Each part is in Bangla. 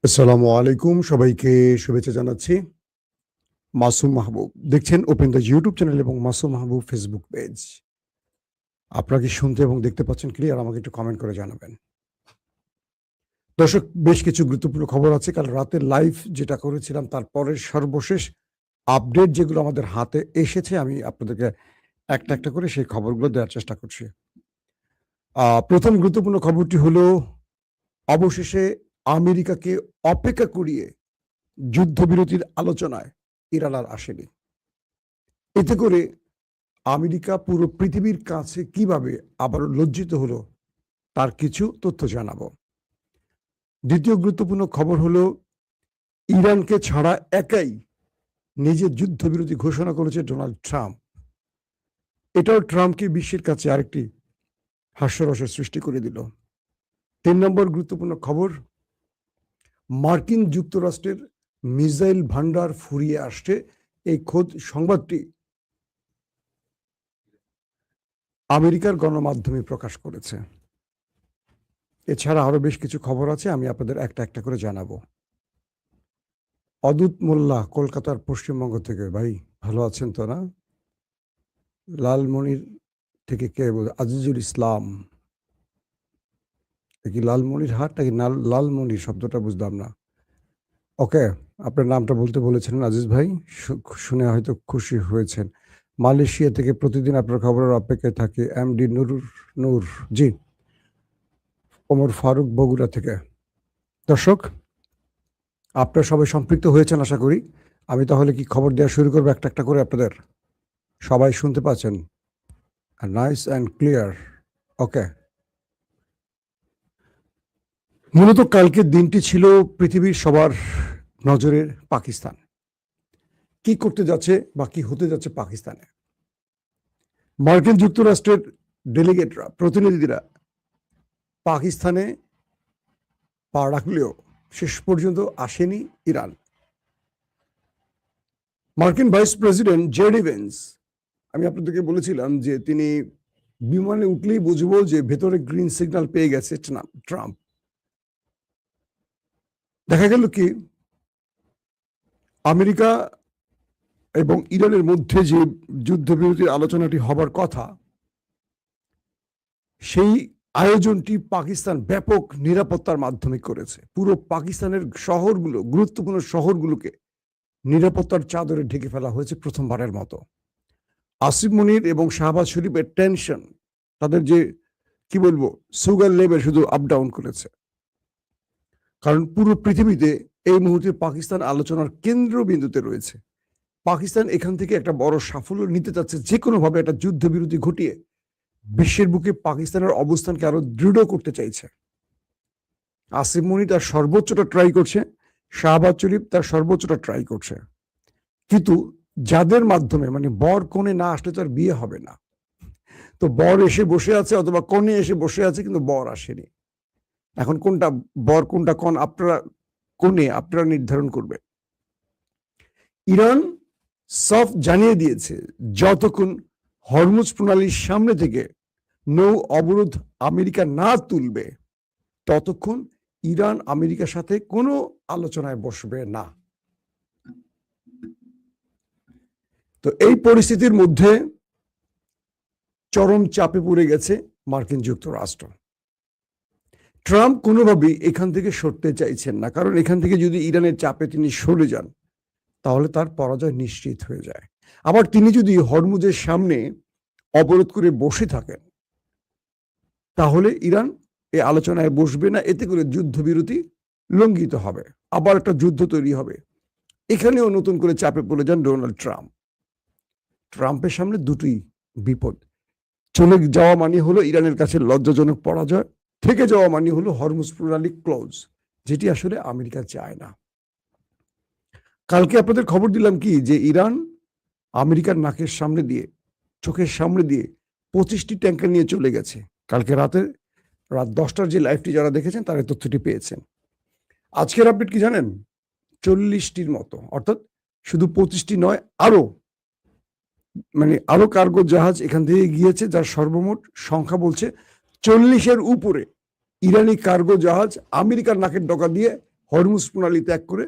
আসসালামু আলাইকুম, সবাইকে শুভেচ্ছা জানাচ্ছি। মাসুম মাহবুব দেখছেন ওপেন দ্য ইউটিউব চ্যানেল এবং মাসুম মাহবুব ফেসবুক পেজ। আপনারা কি শুনতে এবং দেখতে পাচ্ছেন ক্লিয়ার? আমাকে একটু কমেন্ট করে জানাবেন। দর্শক, বেশ কিছু গুরুত্বপূর্ণ খবর আছে। কাল রাতে লাইভ যেটা করেছিলাম তারপরের সর্বশেষ আপডেট যেগুলো আমাদের হাতে এসেছে, আমি আপনাদেরকে একটা একটা করে সেই খবরগুলো দেওয়ার চেষ্টা করছি। প্রথম গুরুত্বপূর্ণ খবরটি হলো, অবশেষে আমেরিকাকে অপেক্ষা করিয়ে যুদ্ধবিরতির আলোচনায় ইরান আর আসেনি। এতে করে আমেরিকা পুরো পৃথিবীর কাছে কিভাবে আবারও লজ্জিত হলো তার কিছু তথ্য জানাবো। দ্বিতীয় গুরুত্বপূর্ণ খবর হলো, ইরানকে ছাড়া একাই নিজের যুদ্ধবিরতি ঘোষণা করেছে ডোনাল্ড ট্রাম্প। এটাও ট্রাম্পকে বিশ্বের কাছে আরেকটি হাস্যরসের সৃষ্টি করে দিল। 3 নম্বর গুরুত্বপূর্ণ খবর, মার্কিন যুক্তরাষ্ট্রের মিসাইল ভান্ডার ফুরিয়ে আসছে। এই খোদ সংবাদটি আমেরিকার গণমাধ্যমে প্রকাশ করেছে। এছাড়া আরো বেশ কিছু খবর আছে, আমি আপনাদের একটা একটা করে জানাবো। অদূত মোল্লা কলকাতার পশ্চিমবঙ্গ থেকে, ভাই ভালো আছেন তো না? লালমনির থেকে কে বল? আজিজুল ইসলাম। কি লালমনির হাট নাকি লালমনির? শব্দটা বুঝলাম না। ওকে, আপনার নামটা বলতে বলেছিলেন আজিজ ভাই, শুনে হয়তো খুশি হয়েছেন। মালয়েশিয়া থেকে প্রতিদিন আপনার খবরের অপেক্ষায় থাকে এমডি নূর জি। ওমর ফারুক বগুড়া থেকে। দর্শক, আপনারা সবাই সম্পৃক্ত হয়েছেন আশা করি। আমি তাহলে কি খবর দেওয়া শুরু করবো একটা একটা করে আপনাদের? সবাই শুনতে পাচ্ছেন? Nice and clear. ওকে। মূলত কালকের দিনটি ছিল পৃথিবীর সবার নজরের পাকিস্তান। কি করতে যাচ্ছে বা কি হতে যাচ্ছে পাকিস্তানে? মার্কিন যুক্তরাষ্ট্রের ডেলিগেটরা, প্রতিনিধিরা পাকিস্তানে পা রাখলেও শেষ পর্যন্ত আসেনি ইরান। মার্কিন ভাইস প্রেসিডেন্ট জেডি ভেন্স, আমি আপনাদেরকে বলেছিলাম যে তিনি বিমানে উঠলেই বুঝবো যে ভেতরে গ্রিন সিগন্যাল পেয়ে গেছে ট্রাম্প। দেখা গেল কি, আমেরিকা এবং ইরানের মধ্যে যে যুদ্ধবিরতির আলোচনাটি হবার কথা, সেই আয়োজনটি পাকিস্তান ব্যাপক নিরাপত্তার মাধ্যমে করেছে। পুরো পাকিস্তানের শহরগুলো, গুরুত্বপূর্ণ শহরগুলোকে নিরাপত্তার চাদরে ঢেকে ফেলা হয়েছে প্রথমবারের মতো। আসিফ মনির এবং শাহবাজ শরীফের টেনশন, তাদের যে কি বলবো সুগার লেভেল শুধু আপ ডাউন করেছে। কারণ পুরো পৃথিবীতে এই মুহূর্তে পাকিস্তান আলোচনার কেন্দ্রবিন্দুতে রয়েছে। পাকিস্তান এখান থেকে একটা বড় সাফল্য নিতে চাচ্ছে, যে কোনোভাবে একটা যুদ্ধবিরতি ঘটিয়ে বিশ্বের বুকে পাকিস্তানের অবস্থানকে আরো দৃঢ় করতে চাইছে। আসিফ মনি তার সর্বোচ্চটা ট্রাই করছে, শাহবাজ শরীফ তার সর্বোচ্চটা ট্রাই করছে, কিন্তু যাদের মাধ্যমে মানে বর কনে না আসলে তো আর বিয়ে হবে না। তো বর এসে বসে আছে অথবা কনে এসে বসে আছে, কিন্তু বর আসেনি। এখন কোনটা বর কোনটা কন আপনারা নির্ধারণ করবে। ইরান সফট জানিয়ে দিয়েছে, যতক্ষণ হরমুজ প্রণালীর সামনে থেকে নৌ অবরোধ আমেরিকা না তুলবে, ততক্ষণ ইরান আমেরিকার সাথে কোনো আলোচনায় বসবে না। তো এই পরিস্থিতির মধ্যে চরম চাপে পড়ে গেছে মার্কিন যুক্তরাষ্ট্র। ট্রাম্প কোনোভাবেই এখান থেকে সরতে চাইছেন না, কারণ এখান থেকে যদি ইরানের চাপে তিনি সরে যান, তাহলে তার পরাজয় নিশ্চিত হয়ে যায়। আবার তিনি যদি হরমুজের সামনে অবরোধ করে বসে থাকেন, তাহলে ইরান এই আলোচনায় বসবে না। এতে করে যুদ্ধবিরতি লঙ্ঘিত হবে, আবার একটা যুদ্ধ তৈরি হবে। এখানেও নতুন করে চাপে পড়ে যান ডোনাল্ড ট্রাম্প। ট্রাম্পের সামনে দুটি বিপদ। চলে যাওয়া মানে হলো ইরানের কাছে লজ্জাজনক পরাজয়, থেকে যাওয়া মানে হলো হরমুজ প্রণালী ক্লোজ, যেটি আসলে আমেরিকা চায় না। কালকে আপনাদের খবর দিলাম কি, যে ইরান আমেরিকার নাকের সামনে দিয়ে, চোখের সামনে দিয়ে 25টি ট্যাঙ্কার নিয়ে চলে গেছে। কালকে রাত 10টার যে লাইভটি যারা দেখেছেন তারা তথ্যটি পেয়েছেন। আজকের আপডেট কি জানেন? 40টির মতো, অর্থাৎ শুধু 25টি নয়, আরো কার্গো জাহাজ এখান থেকে গিয়েছে, যার সর্বমোট সংখ্যা বলছে 40-এর উপরে ইরানি কার্গো জাহাজ আমেরিকার নাকের ডগা দিয়ে হরমুজ প্রণালী ত্যাগ করে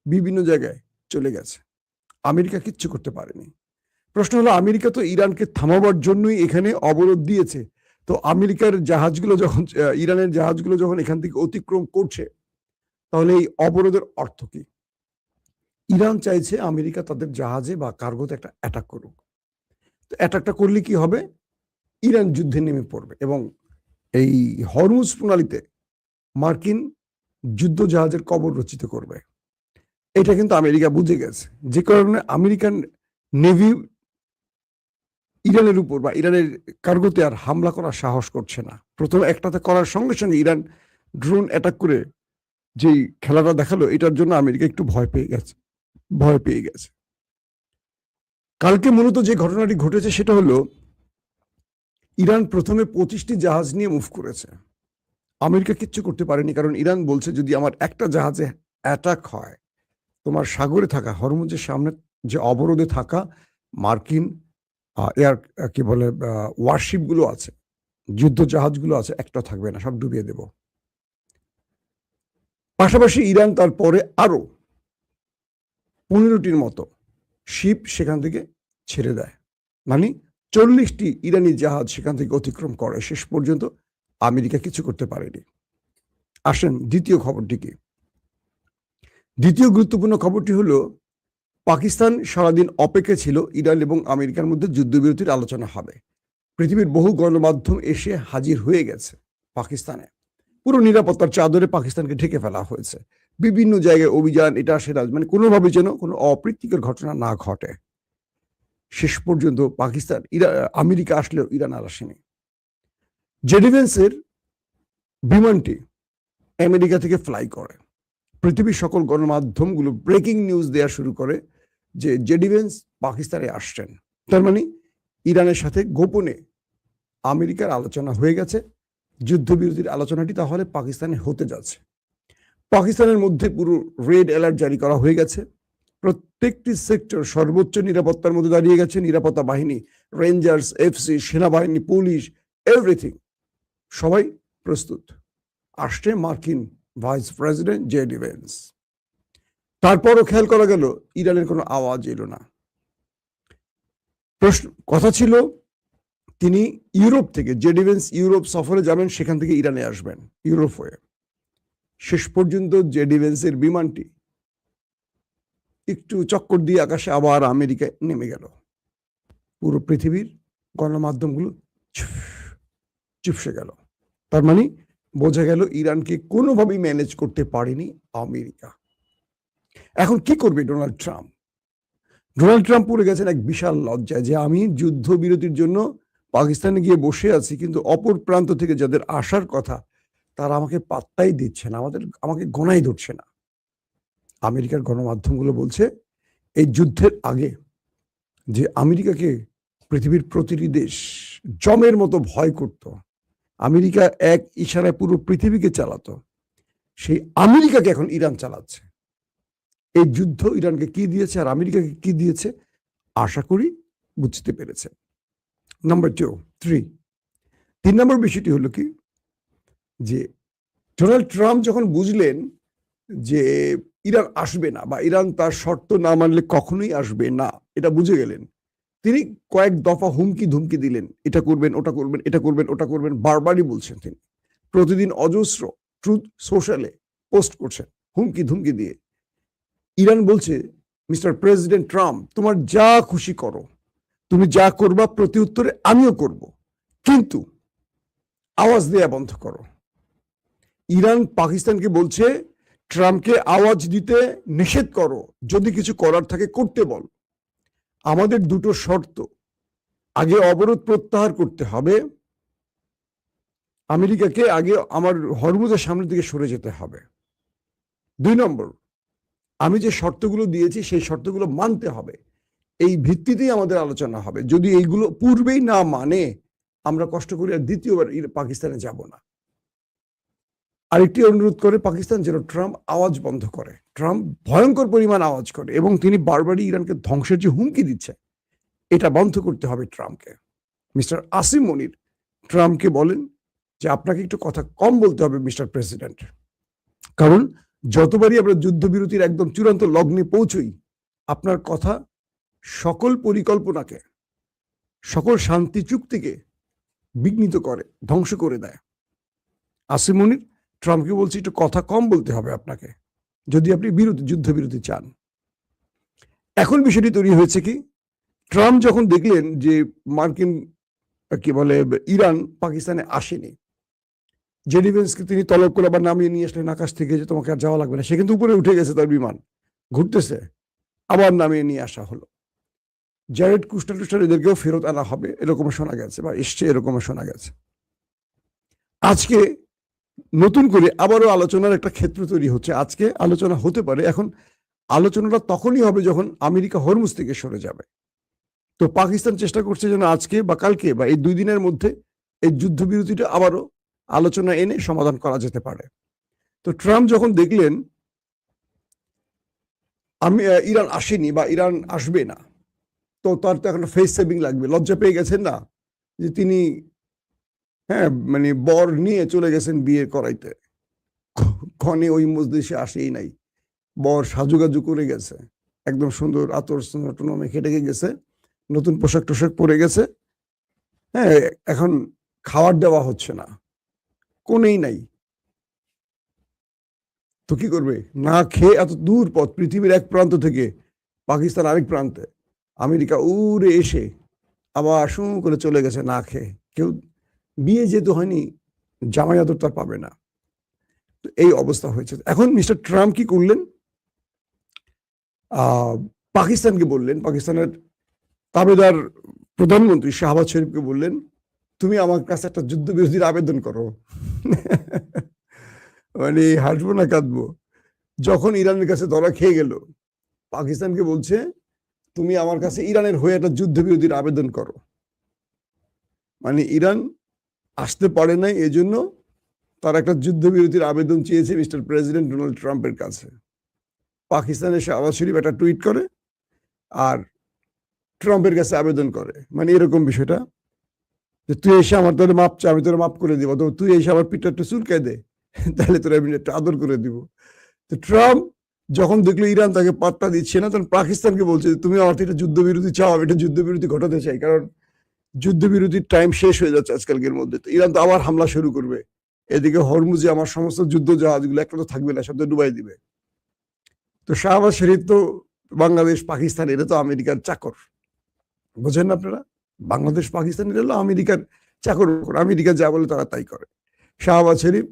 বিভিন্ন জায়গায় চলে গেছে। আমেরিকা কিচ্ছু করতে পারেনি। প্রশ্ন হলো, আমেরিকা তো ইরানকে থামাবার জন্যই এখানে অবরোধ দিয়েছে। তো আমেরিকার জাহাজগুলো যখন ইরানের জাহাজগুলো যখন এখান থেকে অতিক্রম করছে, তাহলে এই অবরোধের অর্থ কি? ইরান চাইছে আমেরিকা তাদের জাহাজে বা কার্গোতে একটা অ্যাটাক করুক। তো অ্যাটাকটা করলে কি হবে? ইরান যুদ্ধে নেমে পড়বে এবং এই হরমুজ প্রণালীতে মার্কিন যুদ্ধ জাহাজের কবর রচিত করবে। এটা কিন্তু আমেরিকা বুঝে গেছে, যে কারণে আমেরিকান নেভি ইরানের উপর বা ইরানের কার্গোতে আর হামলা করার সাহস করছে না। প্রথম একটাতে করার সঙ্গে সঙ্গে ইরান ড্রোন অ্যাটাক করে যেই খেলাটা দেখালো, এটার জন্য আমেরিকা একটু ভয় পেয়ে গেছে। কালকে মূলত যে ঘটনাটি ঘটেছে সেটা হলো, ইরান প্রথমে 25টি জাহাজ নিয়ে মুভ করেছে। আমেরিকা কিচ্ছু করতে পারেনি, কারণ ইরান বলছে যদি আমার একটা জাহাজে অ্যাটাক হয়, তোমার সাগরে থাকা হরমুজের সামনে যে অবরোধে থাকা মার্কিন এয়ার কি বলে ওয়ারশিপ গুলো আছে, যুদ্ধ জাহাজগুলো আছে, একটা থাকবে না, সব ডুবিয়ে দেব। পাশাপাশি ইরান তারপরে আরো 15টির মতো শিপ সেখান থেকে ছেড়ে দেয়, মানে 40টি ইরানি জাহাজ সেখান থেকে অতিক্রম করে। শেষ পর্যন্ত আমেরিকা কিছু করতে পারেনি। আসেন দ্বিতীয় খবরটি কি? দ্বিতীয় গুরুত্বপূর্ণ খবরটি হলো, পাকিস্তান সারাদিন অপেক্ষা ছিল ইরান এবং আমেরিকার মধ্যে যুদ্ধবিরতির আলোচনা হবে। পৃথিবীর বহু গণমাধ্যম এসে হাজির হয়ে গেছে পাকিস্তানে। পুরো নিরাপত্তার চাদরে পাকিস্তানকে ঢেকে ফেলা হয়েছে। বিভিন্ন জায়গায় অভিযান, এটা সেটা, মানে কোনোভাবে যেন কোনো অপ্রীতিকর ঘটনা না ঘটে। শেষ পর্যন্ত আমেরিকা আসলেও ইরান আর আসেনি। জে ডিফেন্সের বিমানটি আমেরিকা থেকে ফ্লাই করে। পৃথিবীর সকল গণমাধ্যমগুলো ব্রেকিং নিউজ দেওয়া শুরু করে যে জে ডিফেন্স পাকিস্তানে আসছেন। তার মানে ইরানের সাথে গোপনে আমেরিকার আলোচনা হয়ে গেছে। যুদ্ধবিরতির আলোচনাটি তাহলে পাকিস্তানে হতে যাচ্ছে। পাকিস্তানের মধ্যে পুরো রেড অ্যালার্ট জারি করা হয়ে গেছে। প্রত্যেকটি সেক্টর সর্বোচ্চ নিরাপত্তার মধ্যে দাঁড়িয়ে গেছে। নিরাপত্তা বাহিনী, রেঞ্জার্স, এফসি, সেনাবাহিনী, পুলিশ, এভরিথিং, সবাই প্রস্তুত। আসছে মার্কিন ভাইস প্রেসিডেন্ট জে ডিফেন্স। তারপরও খেয়াল করা গেল ইরানের কোনো আওয়াজ এলো না। কথা ছিল তিনি ইউরোপ থেকে, জে ডিফেন্স ইউরোপ সফরে যাবেন, সেখান থেকে ইরানে আসবেন ইউরোপ হয়ে। শেষ পর্যন্ত জে ডিফেন্সের বিমানটি একটু চক্কর দিয়ে আকাশে আবার আমেরিকায় নেমে গেল। পুরো পৃথিবীর গণমাধ্যমগুলো চুপসে গেল। তার মানে বোঝা গেল ইরানকে কোনোভাবেই ম্যানেজ করতে পারেনি আমেরিকা। এখন কি করবে ডোনাল্ড ট্রাম্প? ডোনাল্ড ট্রাম্প পড়ে গেছেন এক বিশাল লজ্জায়, যে আমি যুদ্ধবিরতির জন্য পাকিস্তানে গিয়ে বসে আছি, কিন্তু অপর প্রান্ত থেকে যাদের আসার কথা তারা আমাকে পাত্তাই দিচ্ছে না, আমাকে গোনাই ধরছে না। আমেরিকার গণমাধ্যমগুলো বলছে এই যুদ্ধের আগে যে আমেরিকাকে পৃথিবীর প্রতিটি দেশ জমের মতো ভয় করত, আমেরিকা এক ইশারায় পুরো পৃথিবীকে চালাতো, সেই আমেরিকাকে এখন ইরান চালাচ্ছে। এই যুদ্ধ ইরানকে কি দিয়েছে আর আমেরিকাকে কি দিয়েছে আশা করি বুঝতে পেরেছে। নাম্বার 3 নম্বর বিষয়টি হলো কি, যে ডোনাল্ড ট্রাম্প যখন বুঝলেন যে ইরান আসবে না বা ইরান তার শর্ত না মানলে কখনোই আসবে না, এটা বুঝে গেলেন, তিনি কয়েক দফা হুমকি ধুমকি দিলেন, এটা করবেন, ওটা করবেন, এটা করবেন, ওটা করবেন, বারবারই বলছেন। তিনি প্রতিদিন অজস্র ট্রুথ সোশ্যালে পোস্ট করছেন হুমকি ধুমকি দিয়ে। ইরান বলছে, মিস্টার প্রেসিডেন্ট ট্রাম্প, তোমার যা খুশি করো, তুমি যা করবা প্রতি উত্তরে আমিও করব, কিন্তু আওয়াজ দেয়া বন্ধ করো। ইরান পাকিস্তানকে বলছে, ট্রাম্পকে আওয়াজ দিতে নিষেধ করো, যদি কিছু করার থাকে করতে বল। আমাদের দুটো শর্ত, আগে অবরোধ প্রত্যাহার করতে হবে, আমেরিকাকে আগে আমার হরমুজের সামনের দিকে সরে যেতে হবে। 2 নম্বর, আমি যে শর্তগুলো দিয়েছি সেই শর্তগুলো মানতে হবে। এই ভিত্তিতেই আমাদের আলোচনা হবে। যদি এইগুলো পূর্বেই না মানে, আমরা কষ্ট করে আর দ্বিতীয়বার পাকিস্তানে যাব না। আরেকটি অনুরোধ করে পাকিস্তান, যেন ট্রাম্প আওয়াজ বন্ধ করে। ট্রাম্প ভয়ঙ্কর পরিমাণ আওয়াজ করে এবং তিনি বারবারই ইরানকে ধ্বংসের যে হুমকি দিচ্ছে, এটা বন্ধ করতে হবে ট্রাম্পকে। মিস্টার আসিম মনির ট্রাম্পকে বলেন যে আপনাকে একটু কথা কম বলতে হবে মিস্টার প্রেসিডেন্ট, কারণ যতবারই আমরা যুদ্ধবিরতির একদম চূড়ান্ত লগ্নে পৌঁছই, আপনার কথা সকল পরিকল্পনাকে, সকল শান্তি চুক্তিকে বিঘ্নিত করে, ধ্বংস করে দেয়। আসিম মনির ট্রাম্পকে বলছি, একটু কথা কম বলতে হবে আপনাকে যদি আপনি যুদ্ধবিরতি চান। এখন বিষয়টি তৈরি হয়েছে কি, ট্রাম্প যখন দেখলেন যে মার্কিন কি বলে ইরান পাকিস্তানে আসেনি, জেডি ভেন্সকে তিনি তলব করে আবার নামিয়ে নিয়ে আসলেন আকাশ থেকে, যে তোমাকে আর যাওয়া লাগবে না। সে কিন্তু উপরে উঠে গেছে, তার বিমান ঘুরতেছে, আবার নামিয়ে নিয়ে আসা হলো। জ্যারেড কুস্টার টুস্টার এদেরকেও ফেরত আনা হবে এরকম শোনা গেছে, বা এসছে এরকম শোনা গেছে। আজকে নতুন করে আবারও আলোচনার একটা ক্ষেত্র তৈরি হচ্ছে। আজকে আলোচনা হতে পারে, এখন আলোচনাটা তখনই হবে যখন আমেরিকা হরমুজ থেকে সরে যাবে। তো পাকিস্তান চেষ্টা করছে যেন আজকে বা কালকে বা এই 2 দিনের মধ্যে এই যুদ্ধবিরতিটা আবারও আলোচনা এনে সমাধান করা যেতে পারে। তো ট্রাম্প যখন দেখলেন ইরান আসেনি বা ইরান আসবে না, তো তার তো এখন ফেস সেভিং লাগবে। লজ্জা পেয়ে গেছেন না যে তিনি মানে বর নিয়ে চলে গেছেন বিয়ে করাইতে, ক্ষণে ওই মজলিসে আসেই নাই। বর সাজুগাজু করে গেছে, একদম সুন্দর আতর মেখে টেকে গেছে, নতুন পোশাক টোশাক পরে গেছে। এখন খাবার দেওয়া হচ্ছে না, কোনেই নাই। তো কি করবে? না খেয়ে এত দূর পথ, পৃথিবীর এক প্রান্ত থেকে পাকিস্তান আরেক প্রান্তে, আমেরিকা উড়ে এসে আবার শু করে চলে গেছে না খেয়ে। কেউ বিয়ে যেহেতু হয়নি, জামাই আদর তার পাবে না। তো এই অবস্থা হয়েছে। এখন মিস্টার ট্রাম্প কি করলেন? পাকিস্তানকে বললেন, পাকিস্তানের তাবেদার প্রধানমন্ত্রী শাহবাজ শরীফকে বললেন, তুমি আমার কাছে একটা যুদ্ধবিরতির আবেদন করো। মানে হাসবো না কাঁদবো? যখন ইরানের কাছে ধরা খেয়ে গেল, পাকিস্তানকে বলছে, তুমি আমার কাছে ইরানের হয়ে একটা যুদ্ধবিরতির আবেদন করো। মানে ইরান আসতে পারে নাই, এজন্য তার একটা যুদ্ধবিরতির আবেদন চেয়েছে মিস্টার প্রেসিডেন্ট ডোনাল্ড ট্রাম্পের কাছে। পাকিস্তানের শাহবাজ শরীফ একটা টুইট করে আর ট্রাম্পের কাছে আবেদন করে। মানে এরকম বিষয়টা যে তুই এসে আমার তোর মাপ চা, আমি তোর মাপ করে দিব, তো তুই এসে আমার পিঠটা একটু চুলকায় দে, তাহলে তোর আমি একটু আদর করে দিব। তো ট্রাম্প যখন দেখলো ইরান তাকে পাত্তা দিচ্ছে না, তখন পাকিস্তানকে বলছে, তুমি আমার একটা যুদ্ধবিরতি চাও, আমি একটা যুদ্ধবিরতি ঘটাতে চাই, কারণ যুদ্ধবিরতির টাইম শেষ হয়ে যাচ্ছে আজকালকের মধ্যে। তো ইরান তো আবার হামলা শুরু করবে। এদিকে হরমুজে আমার সমস্ত যুদ্ধ জাহাজগুলো একটা তো থাকবে না, সব তো ডুবাই দিবে। তো শাহবাজ শরীফ তো বাংলাদেশ পাকিস্তান, এটা তো আমেরিকার চাকর, বোঝেন না আপনারা? বাংলাদেশ পাকিস্তান এটা হলো আমেরিকার চাকর, আমেরিকা যা বলে তারা তাই করে। শাহবাজ শরীফ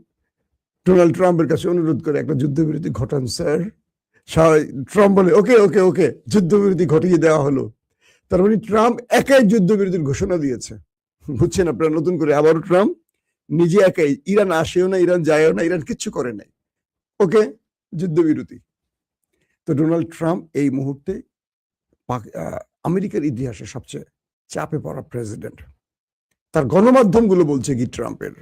ডোনাল্ড ট্রাম্পের কাছে অনুরোধ করে, একটা যুদ্ধবিরতি ঘটান স্যার। ট্রাম্প বলে, ওকে ওকে ওকে, যুদ্ধবিরতি ঘটিয়ে দেওয়া হলো। তার মানে ট্রাম্প একাই যুদ্ধবিরতির ঘোষণা দিয়েছে। বুঝছেন আপনারা? নতুন করে আবারও ট্রাম্প নিজে একাই, ইরান আসেও না, ইরান যায়ও না, ইরান কিচ্ছু করে নাই, ওকে যুদ্ধবিরতি। তো ডোনাল্ড ট্রাম্প এই মুহূর্তে আমেরিকার ইতিহাসে সবচেয়ে চাপে পড়া প্রেসিডেন্ট। তার গণমাধ্যমগুলো বলছে কি ট্রাম্পের,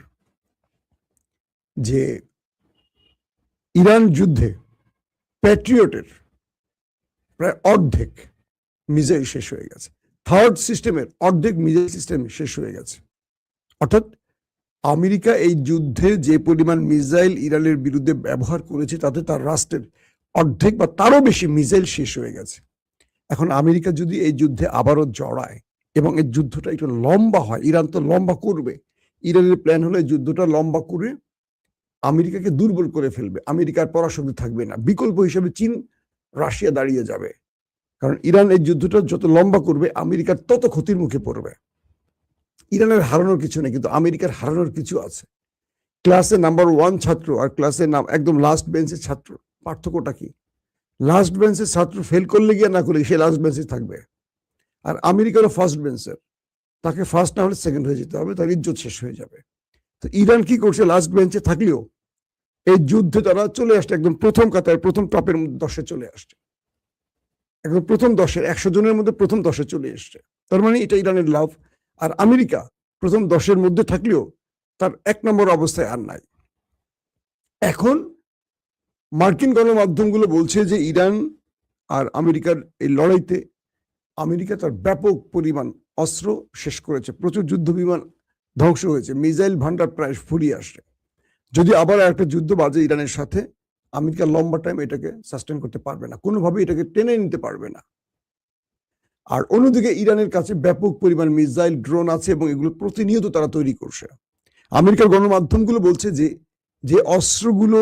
যে ইরান যুদ্ধে প্যাট্রিয়টের প্রায় অর্ধেক মিসাইল শেষ হয়ে গেছে, থার্ড সিস্টেমের অর্ধেক মিসাইল সিস্টেম শেষ হয়ে গেছে। অর্থাৎ আমেরিকা এই যুদ্ধে যে পরিমাণ মিসাইল ইরানের বিরুদ্ধে ব্যবহার করেছে, তাতে তার রাষ্ট্রের অর্ধেক বা তারও বেশি মিসাইল শেষ হয়ে গেছে। এখন আমেরিকা যদি এই যুদ্ধে আবারও জড়ায় এবং এই যুদ্ধটা একটু লম্বা হয়, ইরান তো লম্বা করবে, ইরানের প্ল্যান হলো এই যুদ্ধটা লম্বা করে আমেরিকাকে দুর্বল করে ফেলবে, আমেরিকার পরাশক্তি থাকবে না, বিকল্প হিসেবে চীন রাশিয়া দাঁড়িয়ে যাবে। কারণ ইরান এই যুদ্ধটা যত লম্বা করবে, আমেরিকার তত ক্ষতির মুখে পড়বে। ইরানের হারানোর কিছু নেই, কিন্তু আমেরিকার হারানোর কিছু আছে। ক্লাসে নাম্বার 1 ছাত্র আর ক্লাসে একদম লাস্ট বেঞ্চের ছাত্র, পার্থক্যটা কি? লাস্ট বেঞ্চের ছাত্র ফেল করলে গিয়ে না করলে সে লাস্ট বেঞ্চে থাকবে, আর আমেরিকারও ফার্স্ট বেঞ্চের, তাকে ফার্স্ট না হলে সেকেন্ড হয়ে যেতে হবে, তার ইজ্জত শেষ হয়ে যাবে। তো ইরান কি করছে? লাস্ট বেঞ্চে থাকলেও এই যুদ্ধে তারা চলে আসছে একদম প্রথম কাতার, প্রথম টপের 10-এ চলে আসছে, একদম প্রথম 10-এর 100 জনের মধ্যে প্রথম 10-এ চলে এসছে। তার মানে এটা ইরানের লাভ। আর আমেরিকা প্রথম 10-এর মধ্যে থাকলেও তার 1 নম্বর অবস্থায় আর নাই। এখন মার্কিন গণমাধ্যমগুলো বলছে যে ইরান আর আমেরিকার এই লড়াইতে আমেরিকা তার ব্যাপক পরিমাণ অস্ত্র শেষ করেছে, প্রচুর যুদ্ধ বিমান ধ্বংস হয়েছে, মিসাইল ভান্ডার প্রায় ফুরিয়ে আসছে। যদি আবার একটা যুদ্ধ বাজে ইরানের সাথে, আমেরিকা লম্বা টাইম এটাকে সাস্টেন করতে পারবে না, কোনোভাবে এটাকে টেনে নিতে পারবে না। আর অন্যদিকে ইরানের কাছে ব্যাপক পরিমাণ মিসাইল, ড্রোন আছে এবং এগুলো প্রতিনিয়ত তারা তৈরি করছে। আমেরিকার গণমাধ্যমগুলো বলছে যে যে অস্ত্রগুলো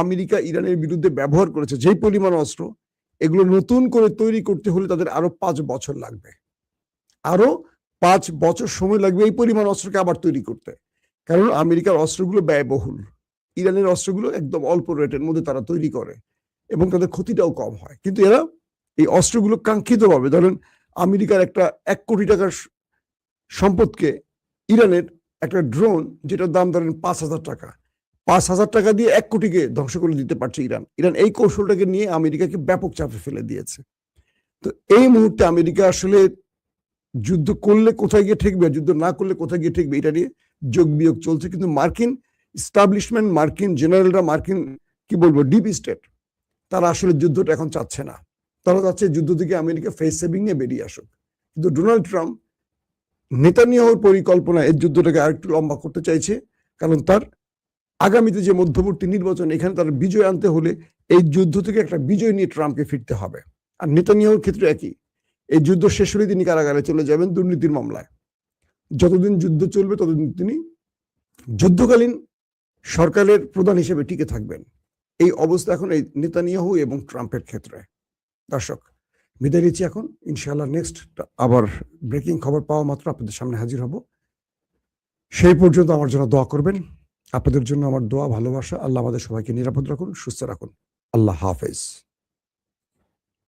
আমেরিকা ইরানের বিরুদ্ধে ব্যবহার করেছে, যেই পরিমাণ অস্ত্র, এগুলো নতুন করে তৈরি করতে হলে তাদের আরো 5 বছর লাগবে। আরো 5 বছর সময় লাগবে এই পরিমাণ অস্ত্রকে আবার তৈরি করতে, কারণ আমেরিকার অস্ত্রগুলো ব্যয়বহুল। ইরানের অস্ত্রগুলো একদম অল্প রেটের মধ্যে তারা তৈরি করে এবং তাদের ক্ষতিটাও কম হয়। কিন্তু এরা এই অস্ত্রগুলো কাঙ্ক্ষিতভাবে, ধরেন আমেরিকার একটা 1 কোটি টাকার সম্পদকে ইরানের একটা ড্রোন, যেটার দাম ধরেন 5,000 টাকা, 5,000 টাকা দিয়ে 1 কোটিকে ধ্বংস করে দিতে পারছে ইরান। ইরান এই কৌশলটাকে নিয়ে আমেরিকাকে ব্যাপক চাপে ফেলে দিয়েছে। তো এই মুহূর্তে আমেরিকা আসলে যুদ্ধ করলে কোথায় গিয়ে ঠেকবে, যুদ্ধ না করলে কোথায় গিয়ে ঠেকবে, এটা নিয়ে যোগ বিয়োগ চলছে। কিন্তু মার্কিন এস্টাবলিশমেন্ট, মার্কিন জেনারেলরা, মার্কিন কি বলবো ডিপ স্টেট, তারা আসলে যুদ্ধটা এখন চাচ্ছে না। তারা চাচ্ছে যুদ্ধ থেকে আমেরিকা ফেস সেভিং নিয়ে বেরিয়ে আসুক। কিন্তু ডোনাল্ড ট্রাম্প নেতানিয়াহুর পরিকল্পনা এই যুদ্ধটাকে আরেকটু লম্বা করতে চাইছে, কারণ তার আগামীতে যে মধ্যবর্তী নির্বাচন, এখানে তার বিজয় আনতে হলে এই যুদ্ধ থেকে একটা বিজয় নিয়ে ট্রাম্পকে ফিরতে হবে। আর নেতানিয়াহুর ক্ষেত্রে একই, এই যুদ্ধ শেষ হলে তিনি কারাগারে চলে যাবেন দুর্নীতির মামলায়। যতদিন যুদ্ধ চলবে ততদিন তিনি যুদ্ধকালীন সরকারের প্রধান হিসেবে টিকে থাকবেন। এই অবস্থা এখন এই নেতানিয়াহু এবং ট্রাম্পের ক্ষেত্রে। দর্শক, বিদায় নিচ্ছি এখন। ইনশাআল্লাহ নেক্সট আবার ব্রেকিং খবর পাওয়া মাত্র আপনাদের সামনে হাজির হব। সেই পর্যন্ত আমার জন্য দোয়া করবেন। আপনাদের জন্য আমার দোয়া, ভালোবাসা। আল্লাহ আমাদের সবাইকে নিরাপদ রাখুন, সুস্থ রাখুন। আল্লাহ হাফেজ।